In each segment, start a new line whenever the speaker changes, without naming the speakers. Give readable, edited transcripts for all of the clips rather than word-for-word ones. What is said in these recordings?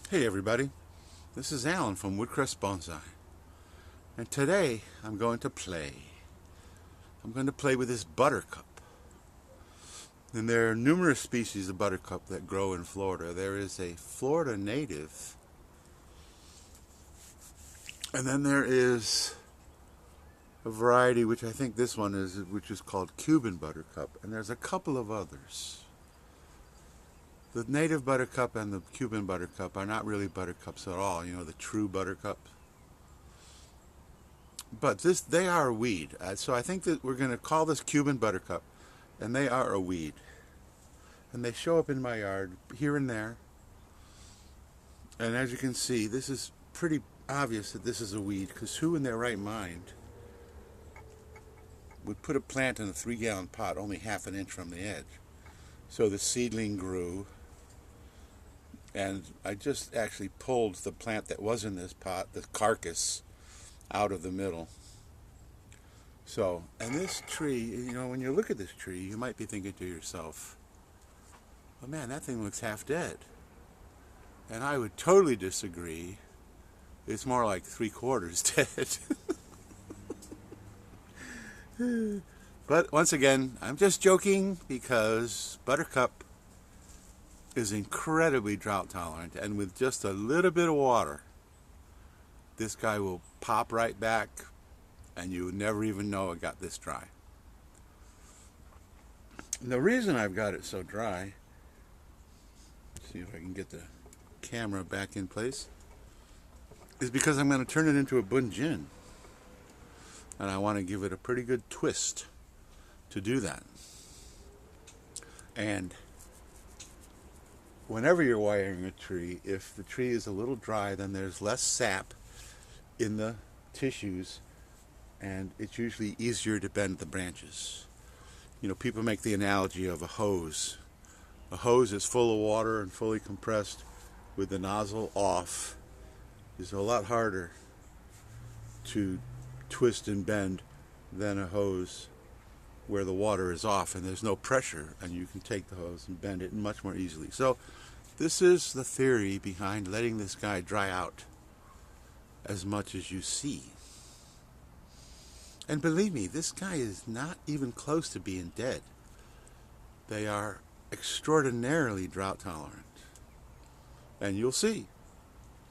Hey everybody, this is Alan from Woodcrest Bonsai, and today I'm going to play. I'm going to play with this buttercup. And there are numerous species of buttercup that grow in Florida. There is a Florida native, and then there is a variety which I think this one is, which is called Cuban buttercup, and there's a couple of others. The native buttercup and the Cuban buttercup are not really buttercups at all, you know, the true buttercup. But they are a weed. So I think that we're going to call this Cuban buttercup, and they are a weed. And they show up in my yard here and there. And as you can see, this is pretty obvious that this is a weed, because who in their right mind would put a plant in a 3-gallon pot only half an inch from the edge? So the seedling grew. And I just actually pulled the plant that was in this pot, the carcass, out of the middle. So, and this tree, you know, when you look at this tree, you might be thinking to yourself, oh man, that thing looks half dead. And I would totally disagree. It's more like 3/4 dead. But once again, I'm just joking, because buttercup is incredibly drought tolerant, and with just a little bit of water, this guy will pop right back, and you would never even know it got this dry. And the reason I've got it so dry, let's see if I can get the camera back in place, is because I'm going to turn it into a Bunjin, and I want to give it a pretty good twist to do that. And whenever you're wiring a tree, if the tree is a little dry, then there's less sap in the tissues, and it's usually easier to bend the branches. You know, people make the analogy of a hose. A hose is full of water and fully compressed with the nozzle off is a lot harder to twist and bend than a hose where the water is off and there's no pressure, and you can take the hose and bend it much more easily. So this is the theory behind letting this guy dry out as much as you see. And believe me, this guy is not even close to being dead. They are extraordinarily drought tolerant. And you'll see.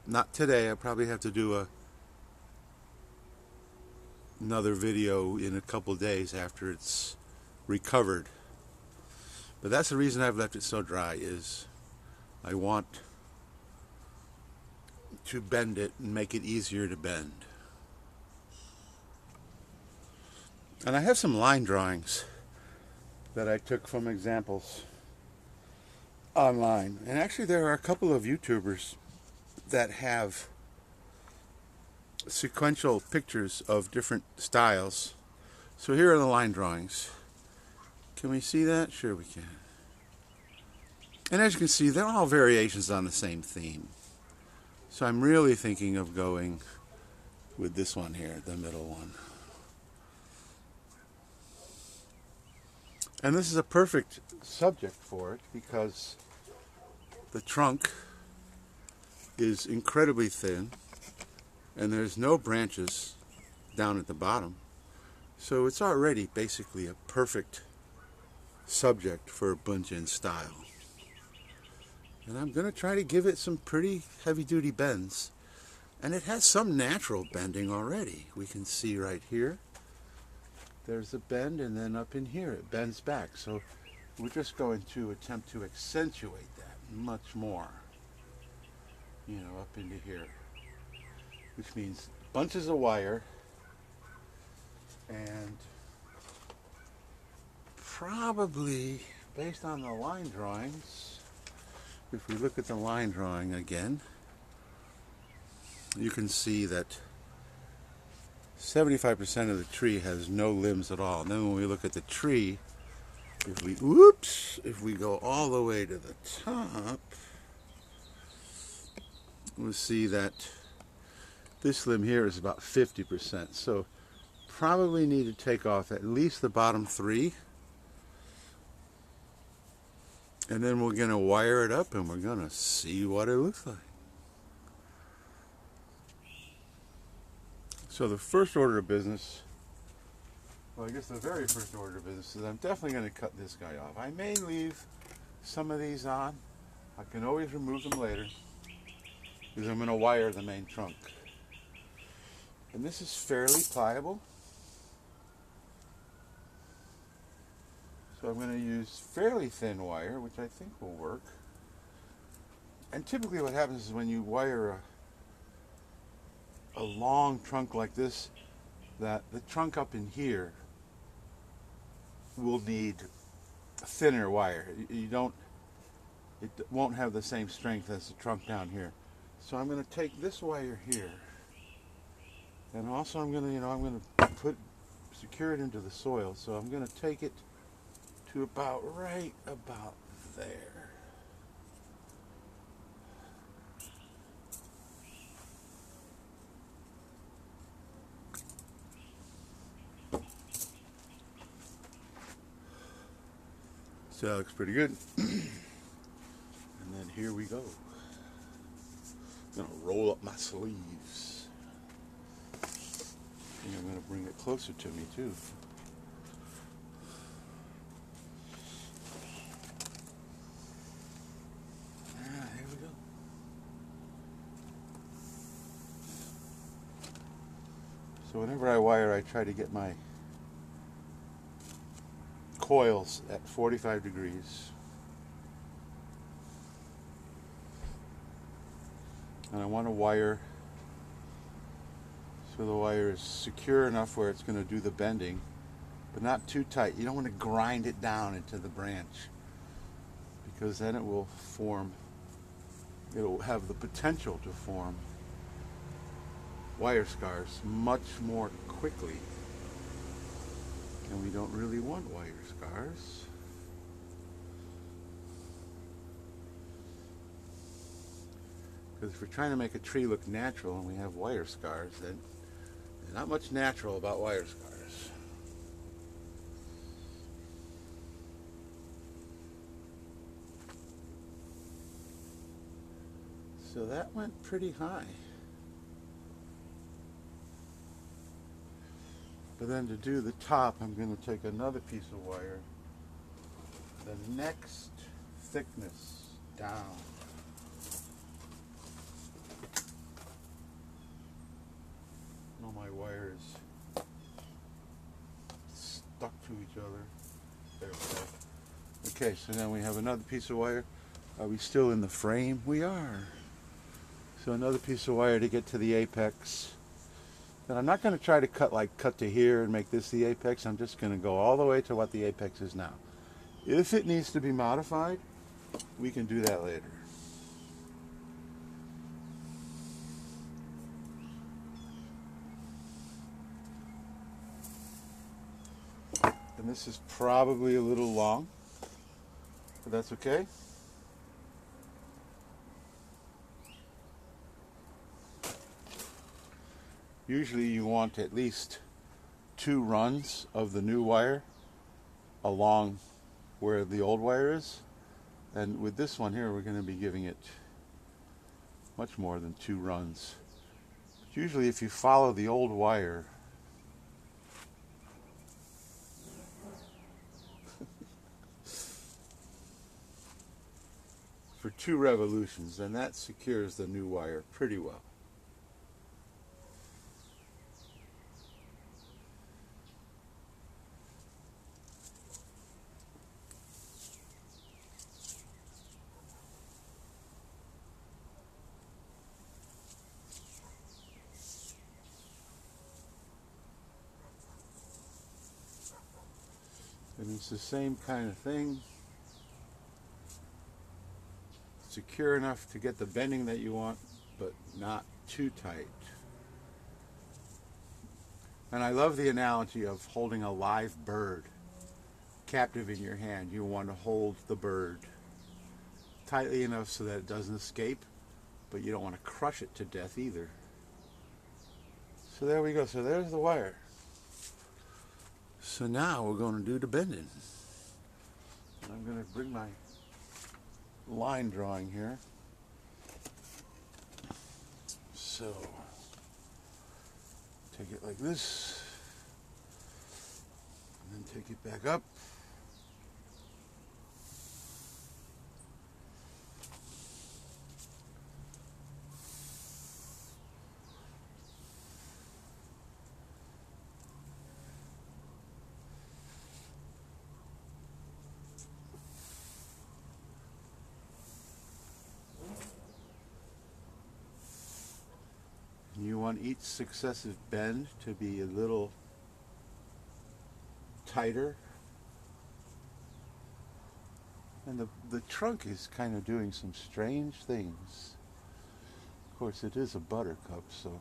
Not today. I probably have to do another video in a couple days after it's recovered. But that's the reason I've left it so dry, is I want to bend it and make it easier to bend. And I have some line drawings that I took from examples online. And actually there are a couple of YouTubers that have sequential pictures of different styles. So here are the line drawings. Can we see that? Sure we can. And as you can see, they're all variations on the same theme. So I'm really thinking of going with this one here, the middle one. And this is a perfect subject for it, because the trunk is incredibly thin and there's no branches down at the bottom. So it's already basically a perfect subject for a Bunjin style. And I'm going to try to give it some pretty heavy-duty bends. And it has some natural bending already. We can see right here. There's a bend, and then up in here it bends back. So we're just going to attempt to accentuate that much more. You know, up into here. Which means bunches of wire. And probably, based on the line drawings, if we look at the line drawing again, you can see that 75% of the tree has no limbs at all. And then when we look at the tree, if we go all the way to the top, we'll see that this limb here is about 50%. So probably need to take off at least the bottom 3. And then we're going to wire it up, and we're going to see what it looks like. So the first order of business, well, I guess the very first order of business is I'm definitely going to cut this guy off. I may leave some of these on. I can always remove them later because I'm going to wire the main trunk. And this is fairly pliable. So I'm going to use fairly thin wire, which I think will work. And typically what happens is when you wire a long trunk like this, that the trunk up in here will need thinner wire. It won't have the same strength as the trunk down here. So I'm going to take this wire here, and also I'm going to, secure it into the soil. So I'm going to take it to right about there. So that looks pretty good. And then here we go. I'm gonna roll up my sleeves. And I'm gonna bring it closer to me too. Here we go. So whenever I wire, I try to get my coils at 45 degrees. And I want to wire so the wire is secure enough where it's going to do the bending, but not too tight. You don't want to grind it down into the branch, because then it will form, it'll have the potential to form wire scars much more quickly. And we don't really want wire scars. Because if we're trying to make a tree look natural and we have wire scars, then there's not much natural about wire scars. So that went pretty high. But then to do the top, I'm going to take another piece of wire, the next thickness down. All my wires stuck to each other. There we go. Okay, so now we have another piece of wire. Are we still in the frame? We are. So another piece of wire to get to the apex. And I'm not going to try to cut to here and make this the apex. I'm just going to go all the way to what the apex is now. If it needs to be modified, we can do that later. And this is probably a little long, but that's okay. Usually you want at least 2 runs of the new wire along where the old wire is. And with this one here, we're going to be giving it much more than 2 runs. But usually if you follow the old wire, for 2 revolutions, then that secures the new wire pretty well. And it's the same kind of thing. Secure enough to get the bending that you want, but not too tight. And I love the analogy of holding a live bird captive in your hand. You want to hold the bird tightly enough so that it doesn't escape, but you don't want to crush it to death either. So there we go. So there's the wire. So now we're going to do the bending. I'm going to bring my line drawing here. So take it like this, and then take it back up. You want each successive bend to be a little tighter. And the trunk is kind of doing some strange things. Of course, it is a buttercup, so.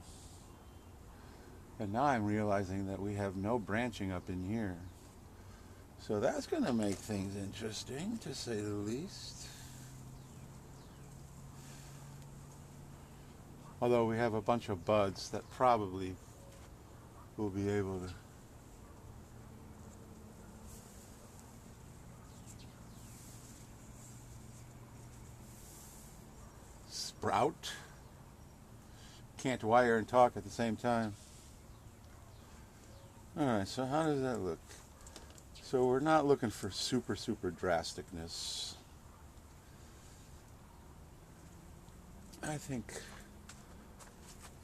And now I'm realizing that we have no branching up in here. So that's going to make things interesting, to say the least. Although we have a bunch of buds that probably will be able to sprout. Can't wire and talk at the same time. Alright, so how does that look? So we're not looking for super drasticness. I think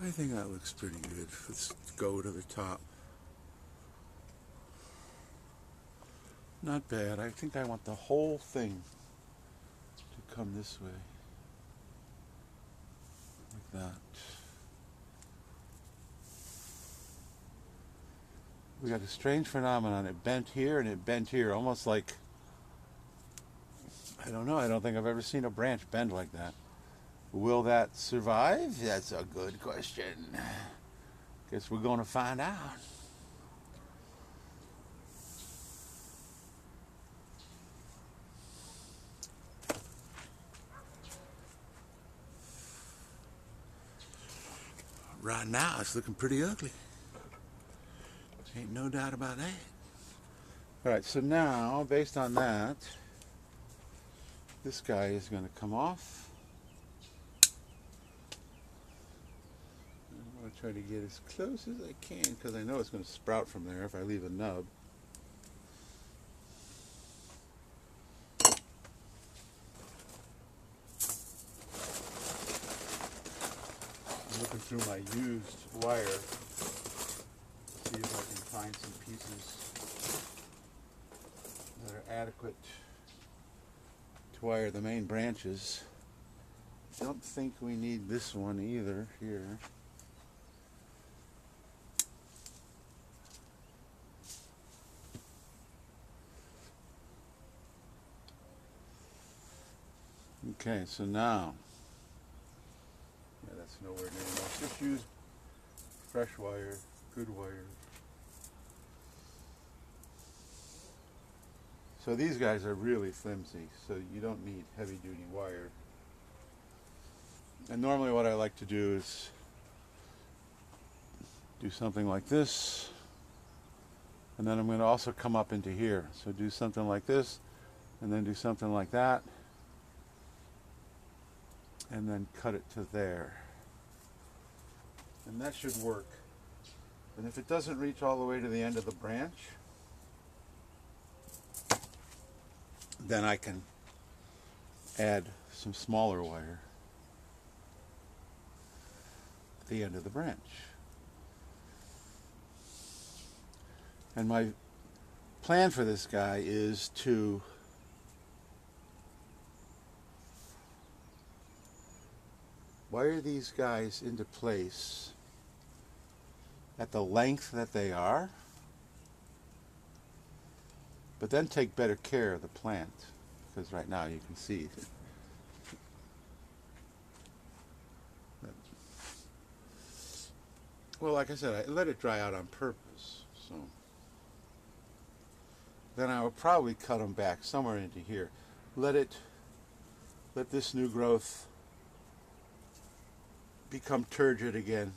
that looks pretty good. Let's go to the top. Not bad. I think I want the whole thing to come this way. Like that. We got a strange phenomenon. It bent here and it bent here. Almost like, I don't know, I don't think I've ever seen a branch bend like that. Will that survive? That's a good question. Guess we're going to find out. Right now, it's looking pretty ugly. Ain't no doubt about that. Alright, so now, based on that, this guy is going to come off. I'm going to try to get as close as I can, because I know it's going to sprout from there if I leave a nub. I'm looking through my used wire, see if I can find some pieces that are adequate to wire the main branches. Don't think we need this one either here. Okay, so now, yeah, that's nowhere near enough. Just use fresh wire, good wire. So these guys are really flimsy, so you don't need heavy duty wire. And normally what I like to do is do something like this, and then I'm going to also come up into here. So do something like this, and then do something like that, and then cut it to there. And that should work. And if it doesn't reach all the way to the end of the branch, then I can add some smaller wire at the end of the branch. And my plan for this guy is to wire these guys into place at the length that they are, but then take better care of the plant, because right now you can see well, like I said, I let it dry out on purpose, so then I will probably cut them back somewhere into here. Let this new growth become turgid again.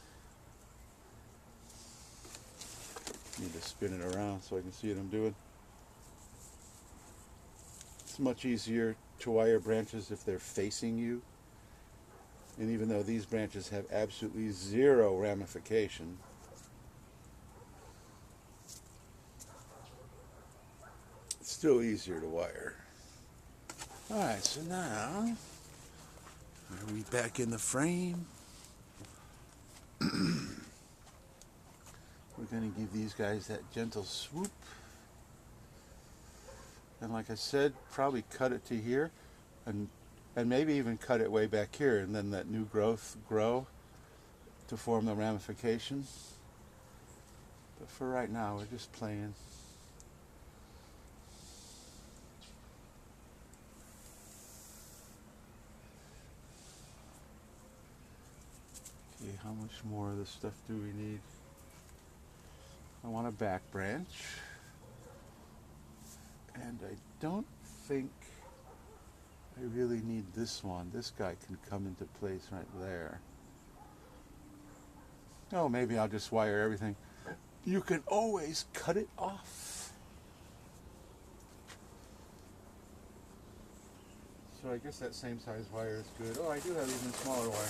Need to spin it around so I can see what I'm doing. It's much easier to wire branches if they're facing you. And even though these branches have absolutely zero ramification, still easier to wire. Alright, so now, are we back in the frame? We're going to give these guys that gentle swoop. And like I said, probably cut it to here, and maybe even cut it way back here, and then let new growth grow to form the ramifications. But for right now, we're just playing. Okay, how much more of this stuff do we need? I want a back branch. And I don't think I really need this one. This guy can come into place right there. Oh, maybe I'll just wire everything. You can always cut it off. So I guess that same size wire is good. Oh, I do have even smaller wire.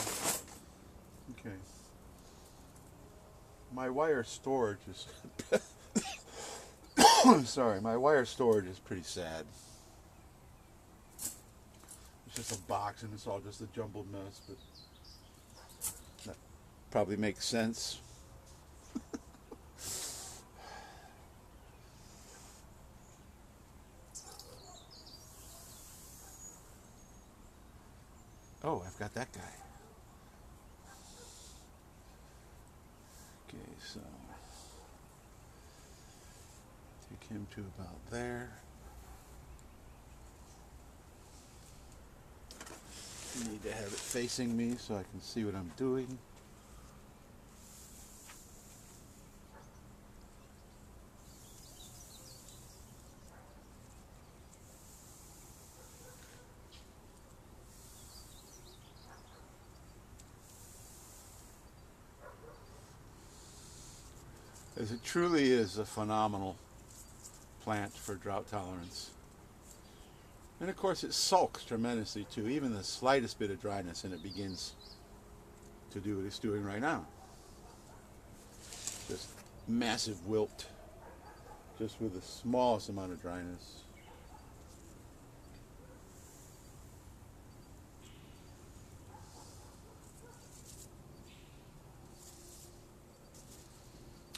Okay. My wire storage is... Sorry, my wire storage is pretty sad. It's just a box and it's all just a jumbled mess, but that probably makes sense. Oh, I've got that guy. Okay, so take him to about there. I need to have it facing me so I can see what I'm doing. As it truly is a phenomenal plant for drought tolerance. And of course it sulks tremendously too, even the slightest bit of dryness, and it begins to do what it's doing right now. Just massive wilt, just with the smallest amount of dryness.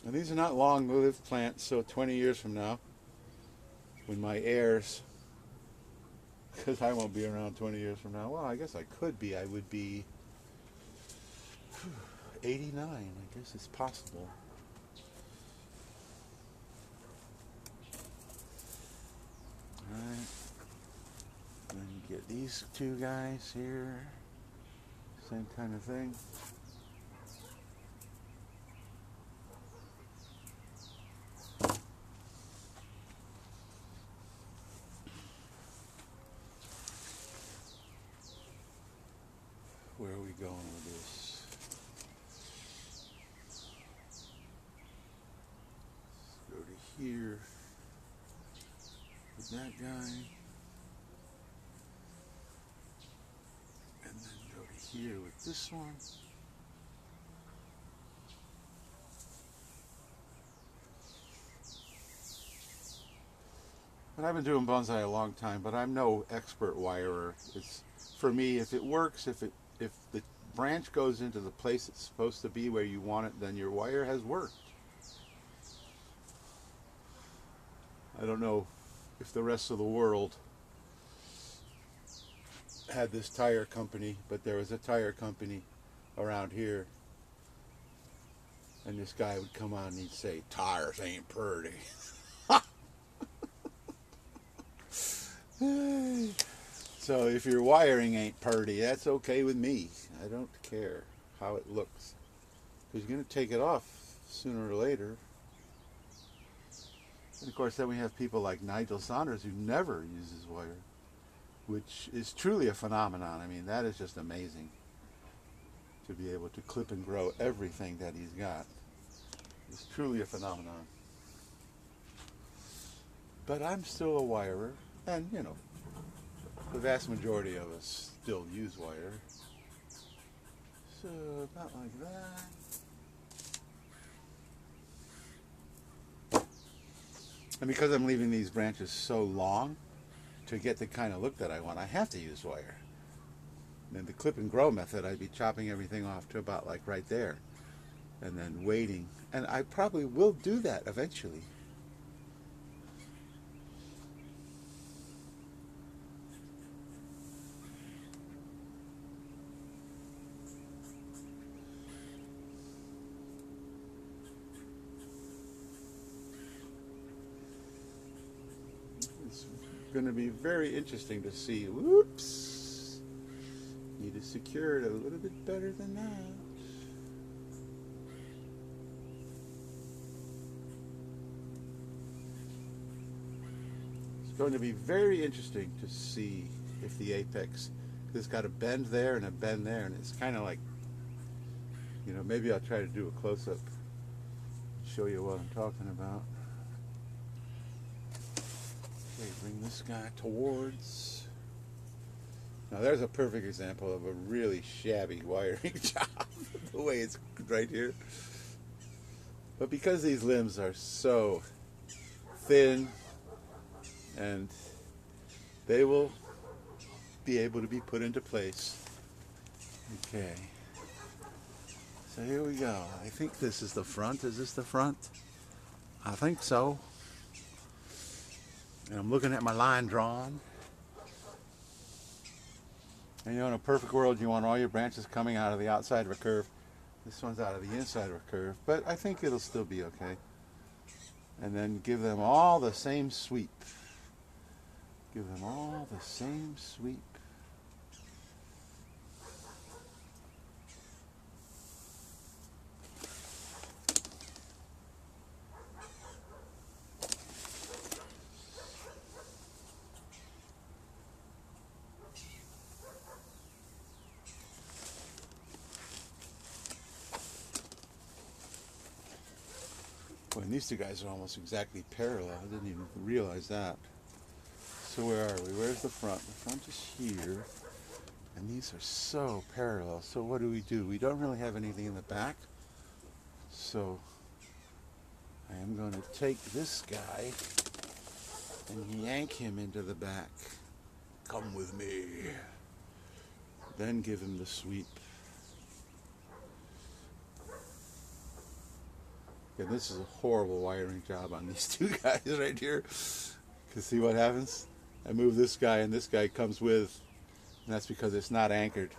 And these are not long-lived plants, so 20 years from now, when my heirs, because I won't be around 20 years from now. Well, I guess I could be. I would be 89. I guess it's possible. Alright. Then you get these two guys here. Same kind of thing. Where are we going with this? Let's go to here with that guy. And then go to here with this one. And I've been doing bonsai a long time, but I'm no expert wirer. It's, for me, if it works, if the branch goes into the place it's supposed to be where you want it, then your wire has worked. I don't know if the rest of the world had this tire company, but there was a tire company around here, and this guy would come on and he'd say, "Tires ain't pretty." So if your wiring ain't purty, that's okay with me. I don't care how it looks, because you're going to take it off sooner or later. And of course then we have people like Nigel Saunders, who never uses wire, which is truly a phenomenon. I mean, that is just amazing, to be able to clip and grow everything that he's got. It's truly a phenomenon. But I'm still a wirer, and you know, the vast majority of us still use wire. So, about like that. And because I'm leaving these branches so long, to get the kind of look that I want, I have to use wire. And the clip and grow method, I'd be chopping everything off to about like right there, and then waiting. And I probably will do that eventually. It's going to be very interesting to see. Whoops! Need to secure it a little bit better than that. It's going to be very interesting to see if the apex, it's got a bend there and a bend there, and it's kind of like, you know, maybe I'll try to do a close-up, show you what I'm talking about. Okay, bring this guy towards. Now there's a perfect example of a really shabby wiring job, the way it's right here. But because these limbs are so thin, and they will be able to be put into place. Okay. So here we go. I think this is the front. Is this the front? I think so. And I'm looking at my line drawn. And you know, in a perfect world, you want all your branches coming out of the outside of a curve. This one's out of the inside of a curve, but I think it'll still be okay. And then give them all the same sweep. Give them all the same sweep. Boy, and these two guys are almost exactly parallel. I didn't even realize that. So where are we? Where's the front? The front is here. And these are so parallel. So what do? We don't really have anything in the back. So I am going to take this guy and yank him into the back. Come with me. Then give him the sweep. And this is a horrible wiring job on these two guys right here. Because see what happens? I move this guy and this guy comes with. And that's because it's not anchored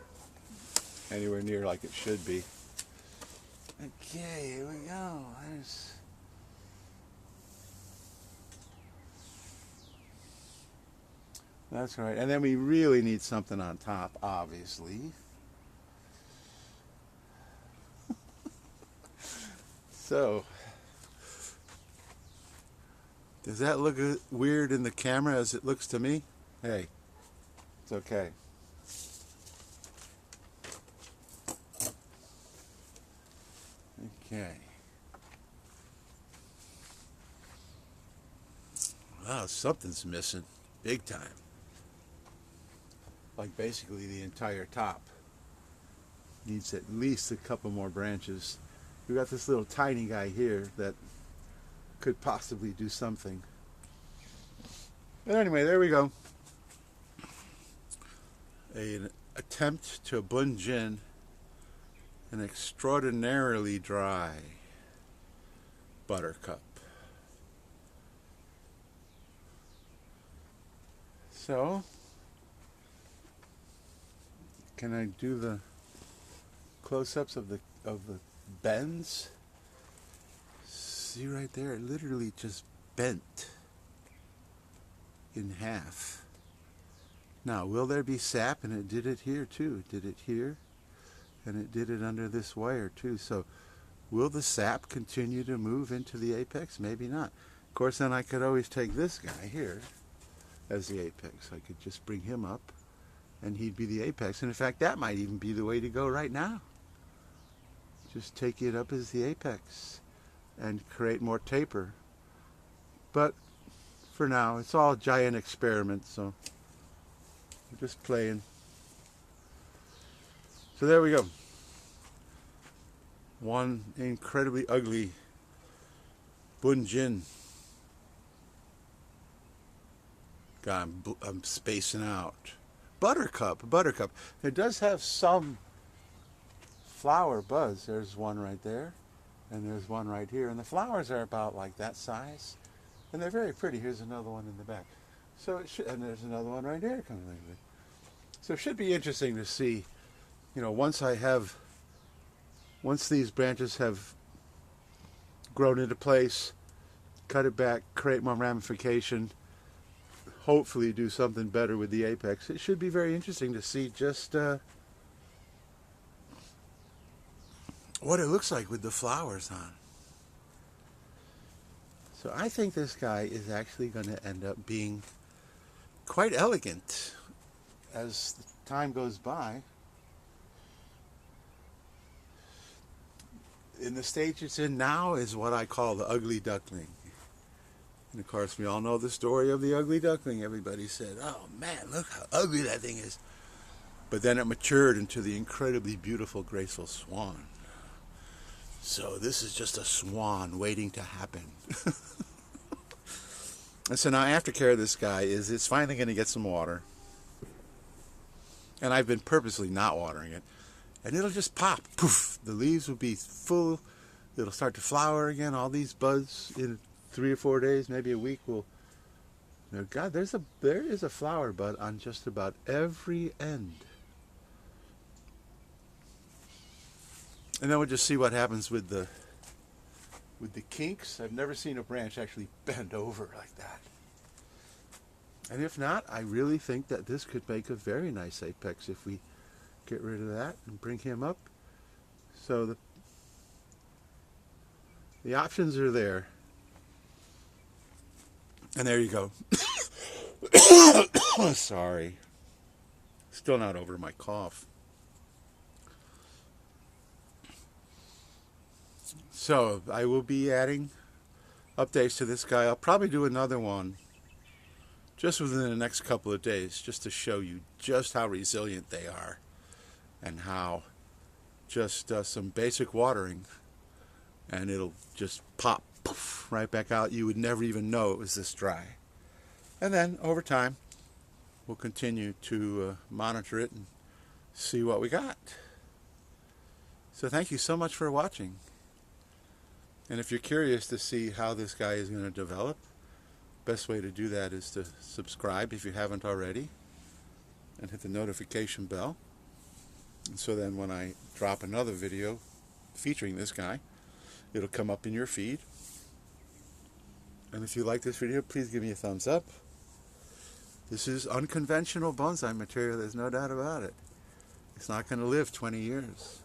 anywhere near like it should be. Okay, here we go. That's right. And then we really need something on top, obviously. So, does that look weird in the camera as it looks to me? Hey, it's okay. Okay. Wow, something's missing. Big time. Like basically the entire top. Needs at least a couple more branches. We got this little tiny guy here that could possibly do something. But anyway, there we go. An attempt to Bunjin an extraordinarily dry buttercup. So, can I do the close-ups of the bends? See right there, it literally just bent in half. Now, will there be sap? And it did it here too. It did it here, and it did it under this wire too. So, will the sap continue to move into the apex? Maybe not. Of course, then I could always take this guy here as the apex. I could just bring him up, and he'd be the apex. And in fact, that might even be the way to go right now. Just take it up as the apex and create more taper. But for now, it's all giant experiments, so we're just playing. So there we go. One incredibly ugly Bunjin God, I'm spacing out. Buttercup, buttercup. It does have some flower buds. There's one right there, and there's one right here. And the flowers are about like that size, and they're very pretty. Here's another one in the back. So it should, and there's another one right there coming like that. So it should be interesting to see, you know, once these branches have grown into place, cut it back, create more ramification, hopefully do something better with the apex. It should be very interesting to see just what it looks like with the flowers on. So I think this guy is actually going to end up being quite elegant as the time goes by. In the stage it's in now is what I call the ugly duckling. And of course we all know the story of the ugly duckling. Everybody said, oh man, look how ugly that thing is. But then it matured into the incredibly beautiful, graceful swan. So this is just a swan waiting to happen. And so now aftercare of this guy is it's finally going to get some water. And I've been purposely not watering it. And it'll just pop. Poof! The leaves will be full. It'll start to flower again. All these buds in 3 or 4 days, maybe a week will... You know, God, there is a flower bud on just about every end. And then we'll just see what happens with the kinks. I've never seen a branch actually bend over like that. And if not, I really think that this could make a very nice apex if we get rid of that and bring him up. So the options are there. And there you go. Sorry. Still not over my cough. So I will be adding updates to this guy. I'll probably do another one just within the next couple of days, just to show you just how resilient they are and how just some basic watering and it'll just pop poof, right back out. You would never even know it was this dry. And then over time we'll continue to monitor it and see what we got. So thank you so much for watching. And if you're curious to see how this guy is going to develop, best way to do that is to subscribe if you haven't already and hit the notification bell. And so then when I drop another video featuring this guy, it'll come up in your feed. And if you like this video, please give me a thumbs up. This is unconventional bonsai material, there's no doubt about it. It's not going to live 20 years.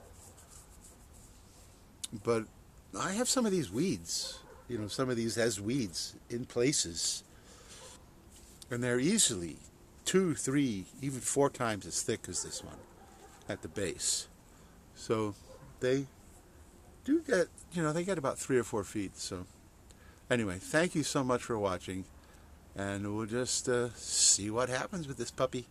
But I have some of these weeds, you know, some of these as weeds in places. And they're easily 2, 3, even 4 times as thick as this one at the base. So they do get, you know, they get about 3 or 4 feet. So anyway, thank you so much for watching. And we'll just see what happens with this puppy.